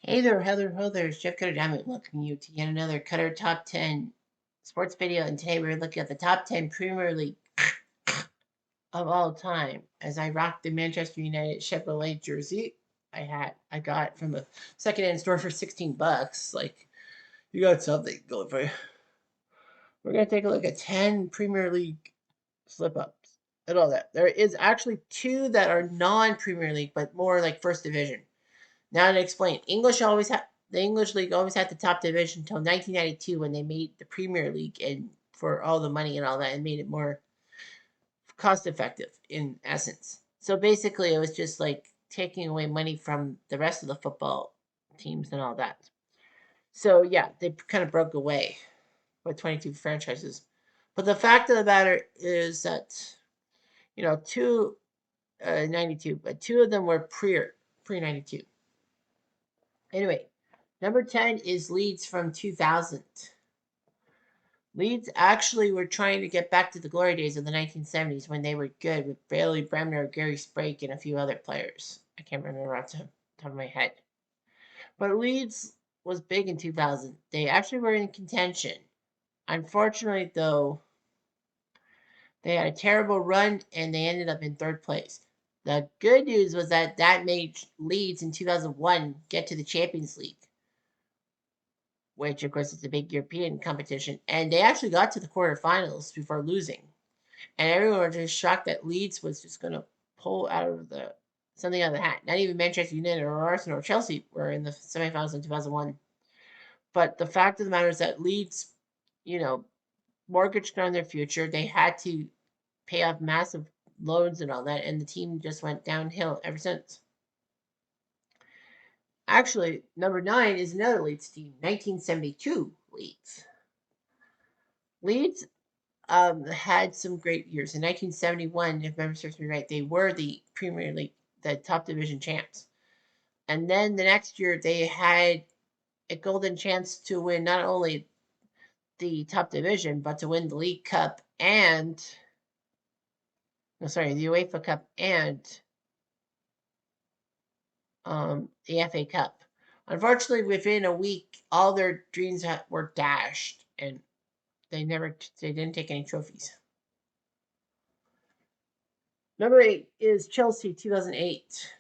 Hey there, Heather. Ho there. It's Jeff Cutter Diamond welcoming you to yet another Cutter Top 10 sports video. And today we're looking at the top 10 Premier League of all time as I rock the Manchester United Chevrolet jersey I got from a secondhand store for 16 bucks. Like, you got something going for you. We're going to take a look at 10 Premier League slip ups and all that. There is actually two that are non Premier League, but more like first division. Now to explain, the English league always had the top division until 1992 when they made the Premier League and for all the money and all that and made it more cost effective in essence. So basically, it was just like taking away money from the rest of the football teams and all that. So yeah, they kind of broke away with 22 franchises. But the fact of the matter is that two 92, but two of them were pre 92. Anyway, number 10 is Leeds from 2000. Leeds actually were trying to get back to the glory days of the 1970s when they were good with Bailey Bremner, Gary Sprake, and a few other players. I can't remember off the top of my head. But Leeds was big in 2000. They actually were in contention. Unfortunately, though, they had a terrible run and they ended up in third place. The good news was that made Leeds in 2001 get to the Champions League, which of course is a big European competition, and they actually got to the quarterfinals before losing. And everyone was just shocked that Leeds was just going to pull out of the something out of the hat. Not even Manchester United or Arsenal or Chelsea were in the semifinals in 2001. But the fact of the matter is that Leeds, you know, mortgaged on their future. They had to pay off massive loans and all that, and the team just went downhill ever since. Actually, number 9 is another Leeds team, 1972 Leeds. Leeds had some great years. In 1971, if memory serves me right, they were the Premier League, the top division champs. And then the next year, they had a golden chance to win not only the top division, but to win the League Cup and, no, sorry, the UEFA Cup and the FA Cup. Unfortunately, within a week, all their dreams were dashed, and they didn't take any trophies. Number 8 is Chelsea 2008.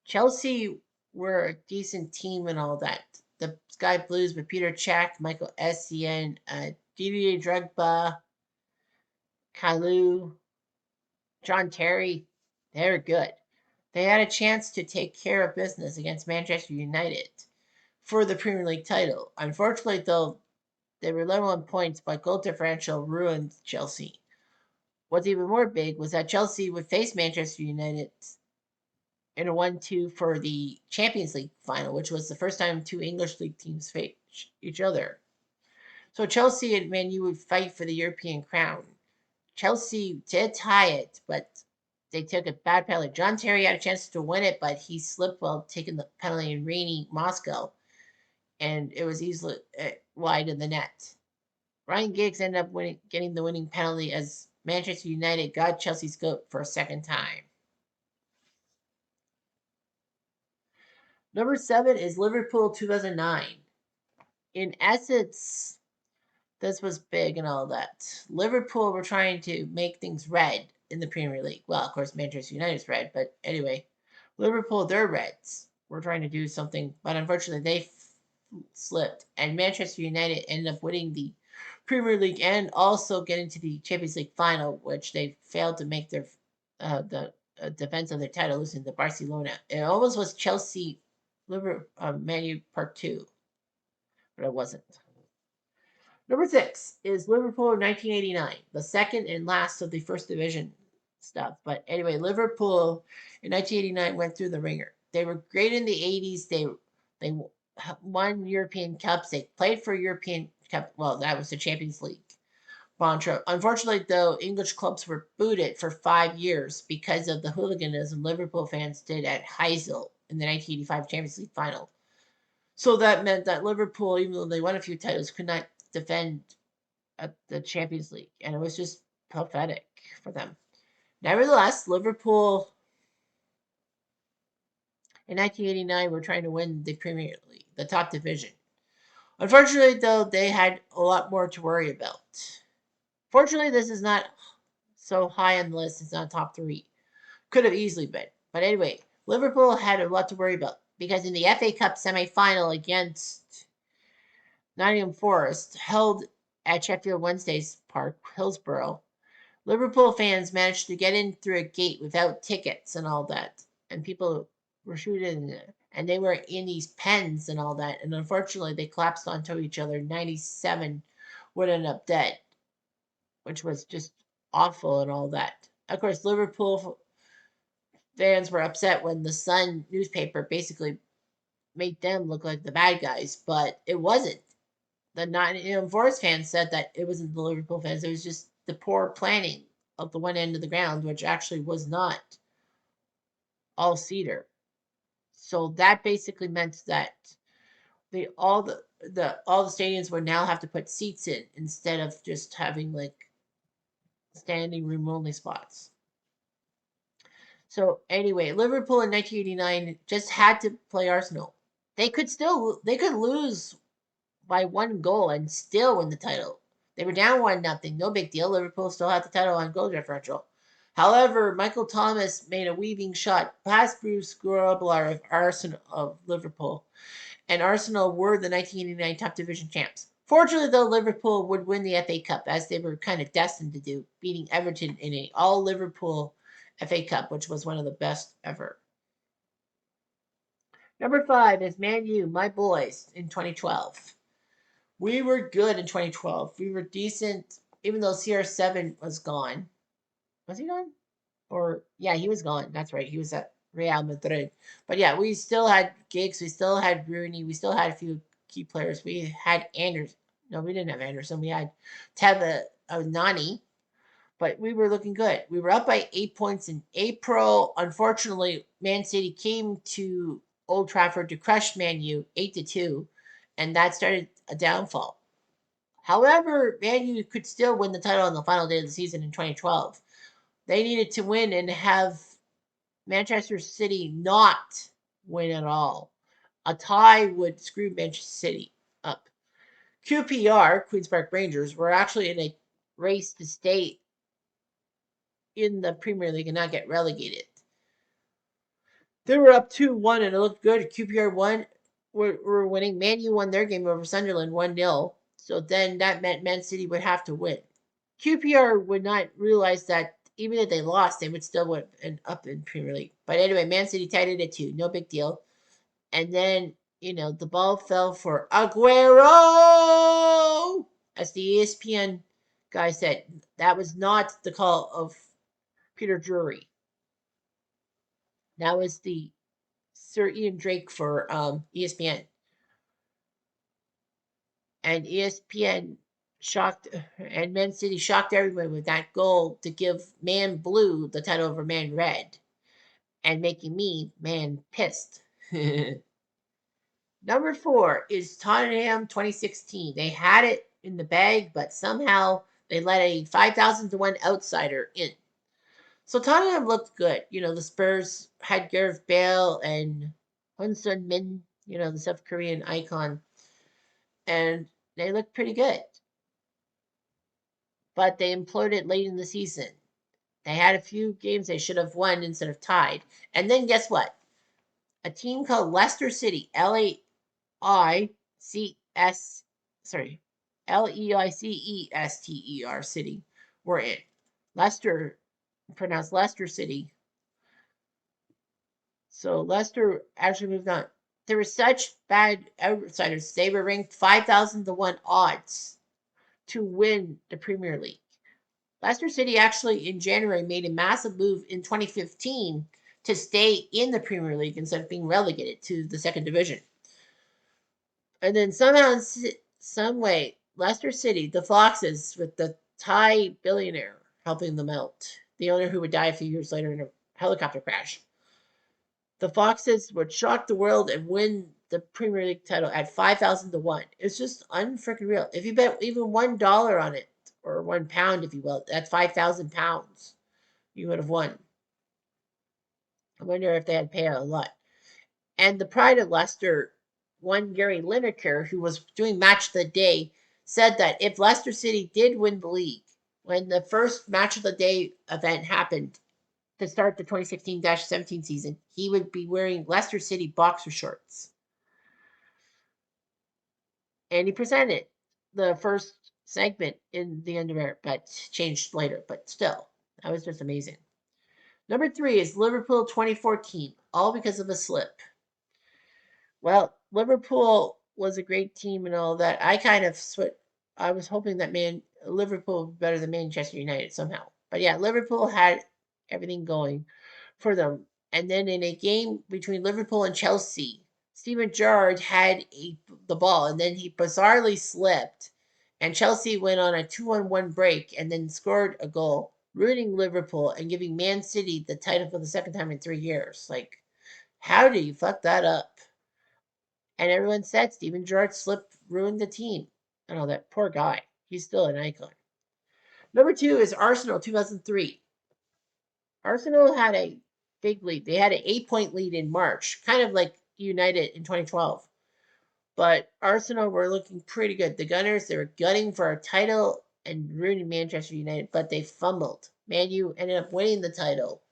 Chelsea were a decent team and all that. The Sky Blues with Peter Cech, Michael Essien, Didier Drogba, Kalou, John Terry, they were good. They had a chance to take care of business against Manchester United for the Premier League title. Unfortunately, though, they were low on points, but goal differential ruined Chelsea. What's even more big was that Chelsea would face Manchester United in a 1-2 for the Champions League final, which was the first time two English league teams faced each other. So Chelsea and Man U would fight for the European crown. Chelsea did tie it, but they took a bad penalty. John Terry had a chance to win it, but he slipped while taking the penalty in rainy Moscow, and it was easily wide of the net. Ryan Giggs ended up getting the winning penalty as Manchester United got Chelsea's goat for a second time. Number 7 is Liverpool 2009. In essence, this was big and all that. Liverpool were trying to make things red in the Premier League. Well, of course, Manchester United's red, but anyway, Liverpool, their Reds, were trying to do something, but unfortunately, they slipped, and Manchester United ended up winning the Premier League and also getting to the Champions League final, which they failed to make their the defense of their title, losing to Barcelona. It almost was Chelsea, Man U Part 2, but it wasn't. Number 6 is Liverpool 1989, the second and last of the first division stuff. But anyway, Liverpool in 1989 went through the ringer. They were great in the 80s. They won European Cups. They played for European Cup. Well, that was the Champions League. Mantra. Unfortunately, though, English clubs were booted for 5 years because of the hooliganism Liverpool fans did at Heysel in the 1985 Champions League final. So that meant that Liverpool, even though they won a few titles, could not defend at the Champions League, and it was just pathetic for them. Nevertheless, Liverpool In 1989, were trying to win the Premier League, the top division. Unfortunately, though, they had a lot more to worry about. Fortunately, this is not so high on the list. It's not top three. Could have easily been. But anyway, Liverpool had a lot to worry about because in the FA Cup semi-final against Nottingham Forest, held at Sheffield Wednesday's Park, Hillsborough, Liverpool fans managed to get in through a gate without tickets and all that. And people were shooting and they were in these pens and all that. And unfortunately, they collapsed onto each other. 97 would end up dead, which was just awful and all that. Of course, Liverpool fans were upset when the Sun newspaper basically made them look like the bad guys, but it wasn't. The Nottingham Forest fans said that it wasn't the Liverpool fans, it was just the poor planning of the one end of the ground, which actually was not all cedar. So that basically meant that all the stadiums would now have to put seats in instead of just having like standing room only spots. So anyway, Liverpool in 1989 just had to play Arsenal. They could lose by one goal and still win the title. They were down 1-0, no big deal. Liverpool still had the title on goal differential. However, Michael Thomas made a weaving shot past Bruce Grobbelaar of Arsenal of Liverpool, and Arsenal were the 1989 top division champs. Fortunately, though, Liverpool would win the FA Cup as they were kind of destined to do, beating Everton in a all Liverpool FA Cup, which was one of the best ever. Number 5 is Man U, my boys, in 2012. We were good in 2012. We were decent, even though CR7 was gone. Was he gone? Or, yeah, he was gone. That's right. He was at Real Madrid. But yeah, we still had Giggs. We still had Rooney. We still had a few key players. We had Anderson. No, we didn't have Anderson. We had Teva Nani. But we were looking good. We were up by 8 points in April. Unfortunately, Man City came to Old Trafford to crush Man U 8-2, and that started a downfall. However, Man U could still win the title on the final day of the season in 2012. They needed to win and have Manchester City not win at all. A tie would screw Manchester City up. QPR, Queen's Park Rangers, were actually in a race to stay in the Premier League and not get relegated. They were up 2-1 and it looked good. QPR won. Were winning. Man U won their game over Sunderland 1-0. So then that meant Man City would have to win. QPR would not realize that even if they lost, they would still end up in Premier League. But anyway, Man City tied it at 2. No big deal. And then, the ball fell for Aguero! As the ESPN guy said, that was not the call of Peter Drury. That was the Sir Ian Drake for ESPN. And ESPN shocked, and Man City shocked everyone with that goal to give Man Blue the title over Man Red, and making me Man Pissed. Number 4 is Tottenham 2016. They had it in the bag, but somehow they let a 5,000-1 outsider in. So Tottenham looked good. The Spurs had Gareth Bale and Hun Sun Min, the South Korean icon, and they looked pretty good. But they imploded late in the season. They had a few games they should have won instead of tied. And then guess what? A team called Leicester City, Leicester City, were in. Leicester, pronounced Leicester City. So Leicester actually moved on. There were such bad outsiders. They were ranked 5,000-1 odds to win the Premier League. Leicester City actually in January made a massive move in 2015 to stay in the Premier League instead of being relegated to the second division. And then somehow, some way, Leicester City, the Foxes, with the Thai billionaire helping them out, the owner who would die a few years later in a helicopter crash. The Foxes would shock the world and win the Premier League title at 5,000-1. It's just unfreaking real. If you bet even $1 on it, or £1, if you will, that's £5,000 you would have won. I wonder if they had paid out a lot. And the pride of Leicester, one Gary Lineker, who was doing match of the day, said that if Leicester City did win the league, when the first match of the day event happened to start the 2016-17 season, he would be wearing Leicester City boxer shorts. And he presented the first segment in the underwear, but changed later. But still, that was just amazing. Number 3 is Liverpool 2014, all because of a slip. Well, Liverpool was a great team and all that. I was hoping that Liverpool was better than Manchester United somehow. But yeah, Liverpool had everything going for them. And then in a game between Liverpool and Chelsea, Steven Gerrard had the ball and then he bizarrely slipped. And Chelsea went on a 2-on-1 break and then scored a goal, ruining Liverpool and giving Man City the title for the second time in 3 years. Like, how do you fuck that up? And everyone said Steven Gerrard slip ruined the team. And all that. Poor guy. He's still an icon. Number 2 is Arsenal 2003. Arsenal had a big lead. They had an 8-point lead in March, kind of like United in 2012. But Arsenal were looking pretty good. The Gunners, they were gunning for a title and ruining Manchester United, but they fumbled. Man U ended up winning the title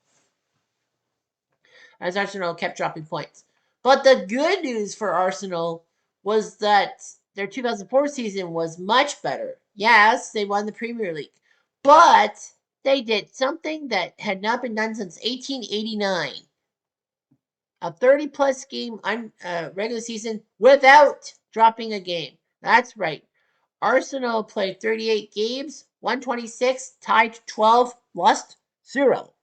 as Arsenal kept dropping points. But the good news for Arsenal was that their 2004 season was much better. Yes, they won the Premier League, but they did something that had not been done since 1889, a 30-plus game regular season without dropping a game. That's right. Arsenal played 38 games, won 26, tied 12, lost 0.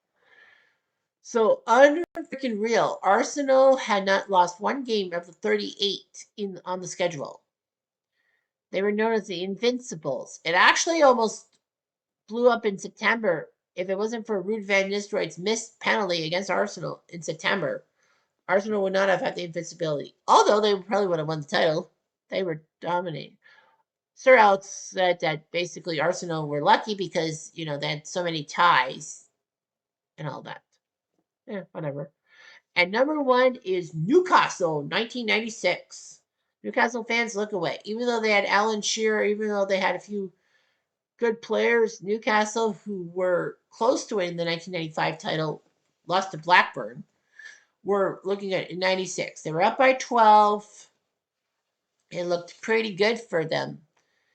So unfreaking real. Arsenal had not lost one game of the 38 on the schedule. They were known as the Invincibles. It actually almost blew up in September. If it wasn't for Ruud van Nistelrooy's missed penalty against Arsenal in September, Arsenal would not have had the invincibility. Although they probably would have won the title. They were dominating. Sir Alex said that basically Arsenal were lucky because, they had so many ties and all that. Yeah, whatever. And number 1 is Newcastle, 1996. Newcastle fans look away. Even though they had Alan Shearer, even though they had a few good players, Newcastle, who were close to winning the 1995 title, lost to Blackburn, were looking at in 96. They were up by 12. It looked pretty good for them.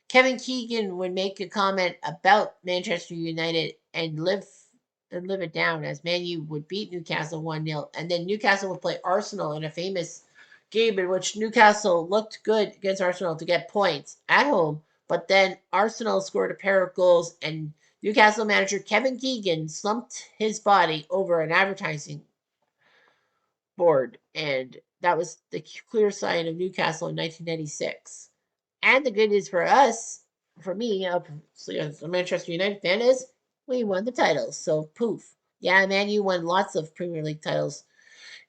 Kevin Keegan would make a comment about Manchester United and live it down as Man U would beat Newcastle 1-0. And then Newcastle would play Arsenal in a famous game in which Newcastle looked good against Arsenal to get points at home. But then Arsenal scored a pair of goals and Newcastle manager Kevin Keegan slumped his body over an advertising board. And that was the clear sign of Newcastle in 1996. And the good news for us, for me, as a Manchester United fan, is we won the titles. So poof. Yeah, Man U won lots of Premier League titles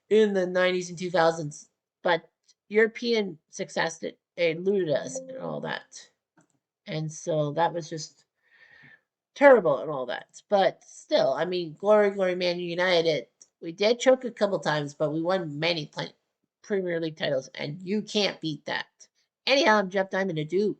in the 90s and 2000s, but European success it eluded us and all that. And so that was just terrible and all that. But still, I mean, glory, glory, Man United. We did choke a couple times, but we won many Premier League titles, and you can't beat that. Anyhow, I'm Jeff Diamond. Adieu.